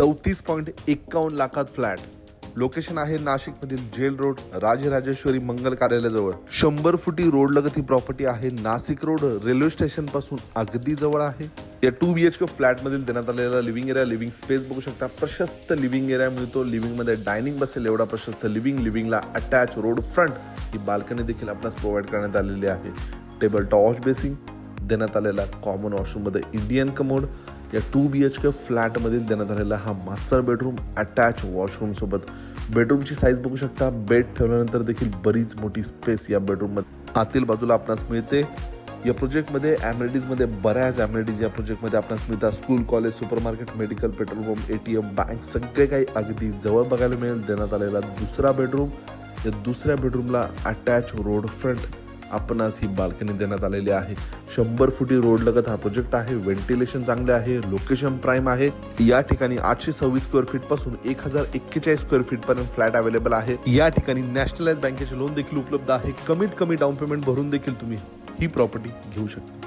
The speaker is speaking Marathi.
34.51 लाखात फ्लॅट. लोकेशन आहे नाशिक मधील जेल रोड, राजराजेश्वरी मंगल कार्यालयाजवळ. 100 फुटी रोड लगत ही प्रॉपर्टी आहे. नाशिक रोड रेल्वे स्टेशन पासून अगदी जवळ आहे. या 2 BHK फ्लॅट मधील देण्यात आलेला लिव्हिंग एरिया, लिव्हिंग स्पेस बघू शकता. प्रशस्त लिव्हिंग एरिया मिळतो. लिव्हिंग मध्ये डायनिंग बसेल एवढा प्रशस्त लिव्हिंगला अटॅच रोड फ्रंट ही बाल्कनी देखील आपल्यास प्रोव्हाइड करण्यात आलेली आहे. टेबल टॉप वॉश बेसिंग देण्यात आलेला. कॉमन वॉशरूम मध्ये इंडियन कमोड. या 2 BHK फ्लॅट मधील देण्यात आलेला हा मास्टर बेडरूम अटॅच वॉशरूम सोबत. बेडरूमची साईज बघू शकता. बेड ठेवल्यानंतर देखील बरीच मोठी स्पेस या बेडरूम मध्ये आतील बाजूला आपणास मिळते. या प्रोजेक्टमध्ये मध्ये बऱ्याच ॲम्युनिटीज या प्रोजेक्टमध्ये आपणास मिळतात. School, college, supermarket, medical, petrol pump, ATM, bank सगळे काही अगदी जवळ बघायला मिळेल. देण्यात आलेला दुसरा बेडरूम. या दुसऱ्या बेडरूमला अटॅच रोड फ्रंट आपणास ही बाल्कनी देण्यात आलेली आहे. 100 फुटी रोड लगत हा प्रोजेक्ट आहे. व्हेंटिलेशन चांगले आहे. लोकेशन प्राईम आहे. या ठिकाणी 826 स्क्वेअर फीट पासून 1041 स्क्वेअर फीट पर्यंत फ्लॅट अवेलेबल आहे. या ठिकाणी नॅशनलाइज बँकेचे लोन देखील उपलब्ध आहे. कमीत कमी डाऊन पेमेंट भरून देखील तुम्ही ही प्रॉपर्टी घेऊ शकता.